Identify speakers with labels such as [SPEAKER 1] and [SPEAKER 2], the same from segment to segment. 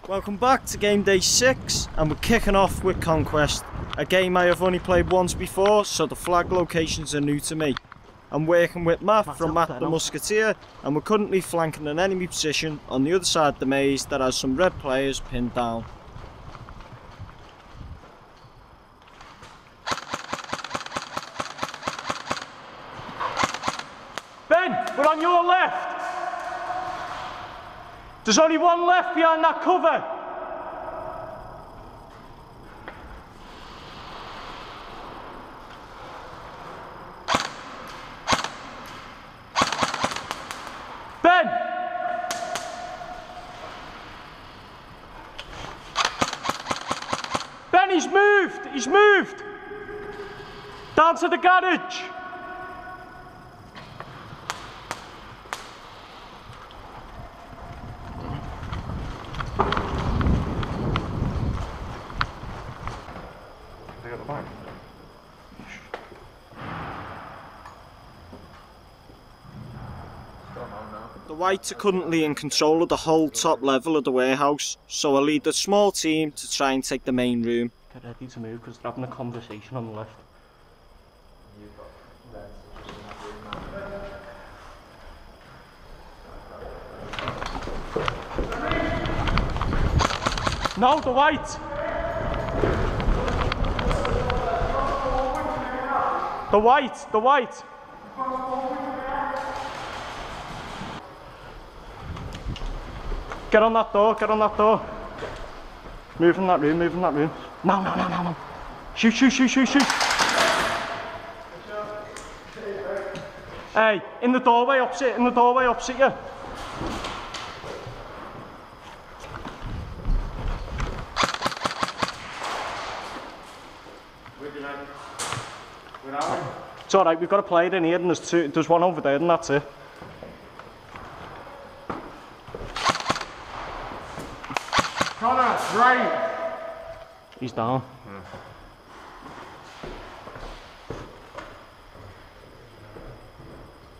[SPEAKER 1] Welcome back to game day 6, and we're kicking off with Conquest, a game I have only played once before, so the flag locations are new to me. I'm working with Matt from Matt the Musketeer, and we're currently flanking an enemy position on the other side of the maze that has some red players pinned down.
[SPEAKER 2] Ben, we're on your left! There's only one left behind that cover. Ben! Ben, he's moved! He's moved! Down to the garage!
[SPEAKER 1] The Whites are currently in control of the whole top level of the warehouse, so I'll lead a small team to try and take the main room.
[SPEAKER 2] Get ready to move because they're having a conversation on the left. No, the White! The White! The White! Get on that door, get on that door. Move in that room, move in that room. No, no, no, no, no. Shoot, shoot, shoot, shoot, shoot. Hey, in the doorway opposite you. It's alright, we've got a player in here and there's one over there and that's it.
[SPEAKER 3] Connor, right!
[SPEAKER 2] He's down.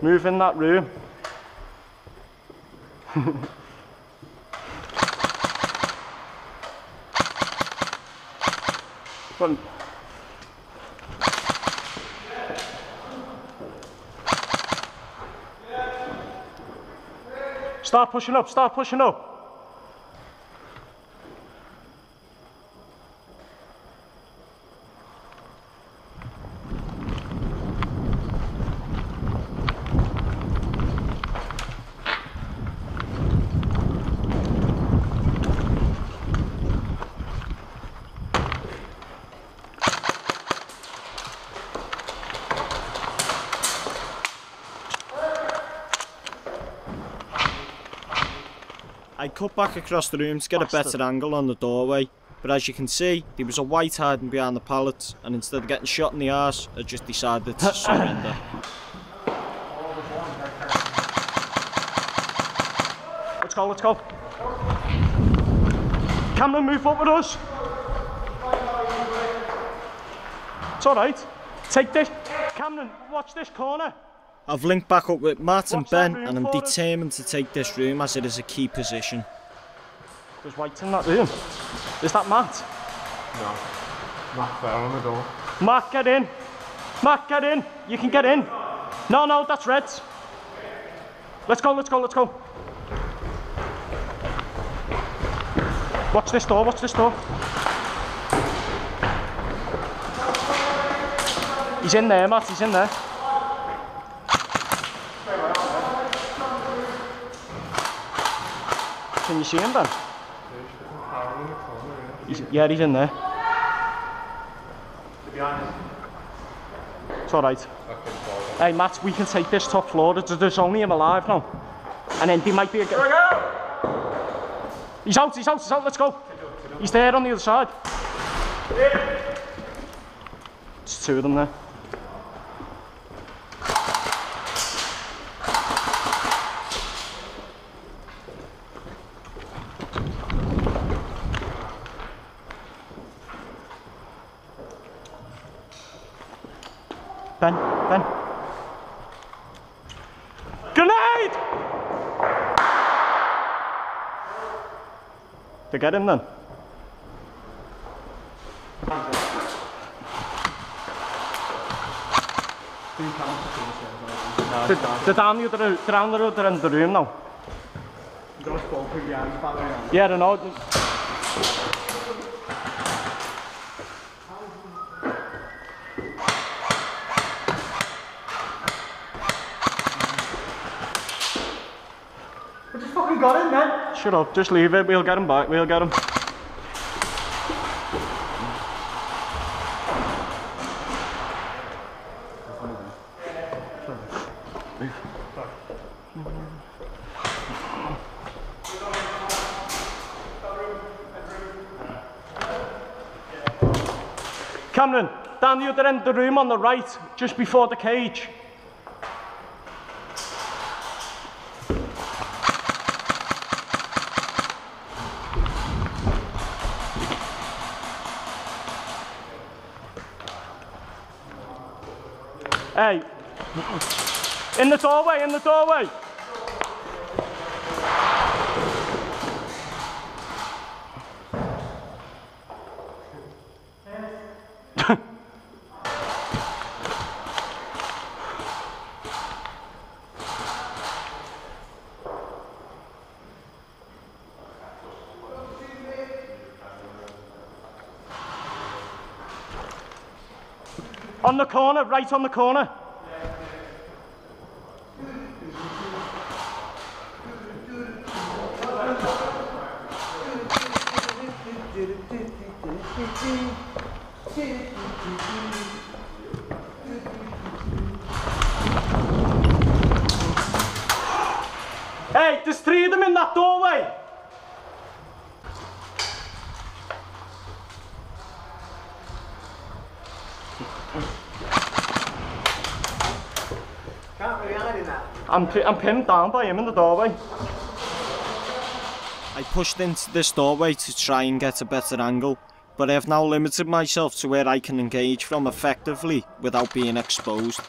[SPEAKER 2] Move in that room. Well, start pushing up, start pushing up.
[SPEAKER 1] I cut back across the room to get a better angle on the doorway, but as you can see, there was a White hiding behind the pallets, and instead of getting shot in the arse, I just decided to surrender.
[SPEAKER 2] Let's go, let's go. Cameron, move up with us. It's alright. Take this. Cameron, watch this corner.
[SPEAKER 1] I've linked back up with Matt and Ben, and I'm determined to take this room as it is a key position.
[SPEAKER 2] There's White in that room. Is that Matt?
[SPEAKER 3] No. Matt fell on the door.
[SPEAKER 2] Matt, get in. Matt, get in. You can get in. No, no, that's Reds. Let's go, let's go, let's go. Watch this door, watch this door. He's in there, Matt, he's in there. Can you see him, Ben? Yeah, he's in there. It's alright. Hey, Matt, we can take this top floor. There's only him alive now. And then there might be a... Here we go! He's out, let's go. He's there on the other side. There's two of them there. Ben. Grenade! To get him then. They're down the end of the room now. Yeah, I know.
[SPEAKER 1] We just fucking got him, man.
[SPEAKER 2] Shut up, just leave it, we'll get him back, we'll get him. Cameron, down the other end of the room on the right, just before the cage. Hey, in the doorway, in the doorway. On the corner, right on the corner. Hey, there's 3 of them in that doorway.
[SPEAKER 1] Can't really hide in that.
[SPEAKER 2] I'm pinned down by him in the doorway.
[SPEAKER 1] I pushed into this doorway to try and get a better angle, but I have now limited myself to where I can engage from effectively without being exposed.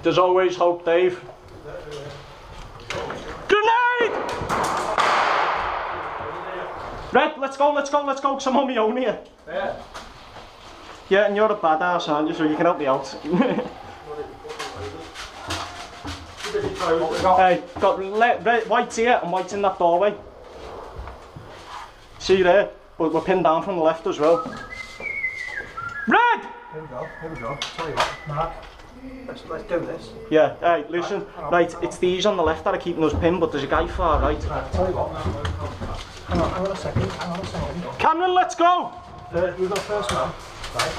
[SPEAKER 2] There's always hope, Dave. Grenade! Red, let's go, because I'm on my own here.
[SPEAKER 3] Yeah.
[SPEAKER 2] Yeah, and you're a badass, aren't you, so you can help me out. Hey, got red, white's here and white's in that doorway. See there? But we're pinned down from the left as well. Red!
[SPEAKER 4] Here we go. Tell you what, Mark. Let's do this.
[SPEAKER 2] Yeah, hey, listen, right, it's these on the left that are keeping us pinned, but there's a guy far right.
[SPEAKER 4] Right, tell you what. Hang on a second.
[SPEAKER 2] Cameron, let's go!
[SPEAKER 4] You go first, man. Right.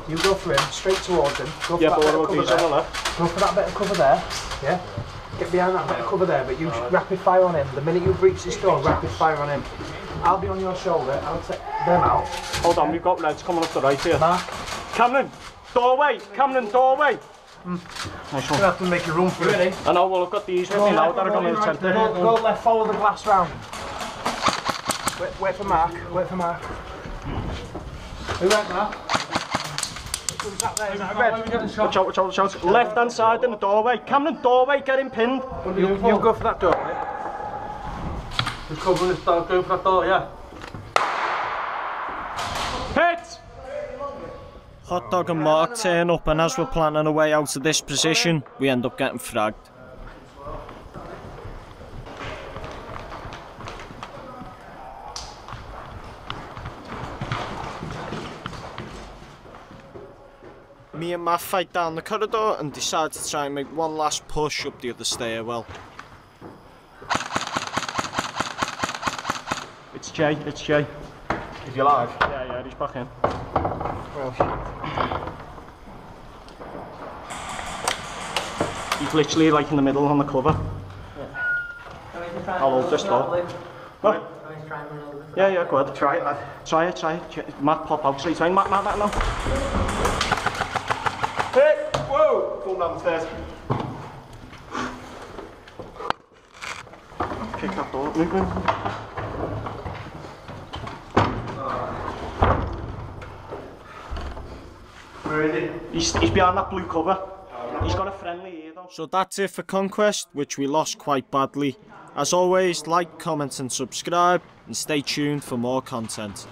[SPEAKER 4] You go for him, straight towards him. Go for
[SPEAKER 2] Yeah,
[SPEAKER 4] that
[SPEAKER 2] but
[SPEAKER 4] bit
[SPEAKER 2] what
[SPEAKER 4] of
[SPEAKER 2] about these
[SPEAKER 4] cover
[SPEAKER 2] on the
[SPEAKER 4] there.
[SPEAKER 2] left?
[SPEAKER 4] Go for that bit of cover there. Yeah. Get behind that bit of cover there, but you rapid fire on him. The minute you breach this door, rapid fire on him. I'll be on your shoulder. I'll take them out.
[SPEAKER 2] Hold on, we've got reds coming up the right here.
[SPEAKER 4] Mark.
[SPEAKER 2] Cameron, doorway! Cameron, doorway!
[SPEAKER 4] You're gonna have to make a room for it.
[SPEAKER 2] I know, well, I've got these with me now that are going to attempt it.
[SPEAKER 4] Go left, follow the glass round. Wait for Mark. Wait for Mark. Who went, Mark? Who's that there? Is that red?
[SPEAKER 2] Watch out, watch out, watch out. Left hand side in the doorway. Cameron, doorway, get him pinned.
[SPEAKER 4] You go for that door, mate. Just go for this door, go for that door, yeah.
[SPEAKER 2] Hit!
[SPEAKER 1] Hot Dog and Mark turn up, and as we're planning a way out of this position, we end up getting fragged. Me and Matt fight down the corridor and decide to try and make one last push up the other stairwell.
[SPEAKER 2] It's Jay, it's Jay.
[SPEAKER 3] Is he alive?
[SPEAKER 2] Yeah, he's back in.
[SPEAKER 4] Well,
[SPEAKER 2] He's literally like in the middle on the cover. I'll hold this door. What? Yeah, go ahead.
[SPEAKER 3] Try it, lad.
[SPEAKER 2] Try it. Matt, pop out straight away. Matt now.
[SPEAKER 3] Hey! Whoa! Fall down the stairs.
[SPEAKER 2] Kick that door. Move.
[SPEAKER 3] Where is he?
[SPEAKER 2] He's behind that blue cover. He's got a friendly here though.
[SPEAKER 1] So that's it for Conquest, which we lost quite badly. As always, like, comment and subscribe, and stay tuned for more content.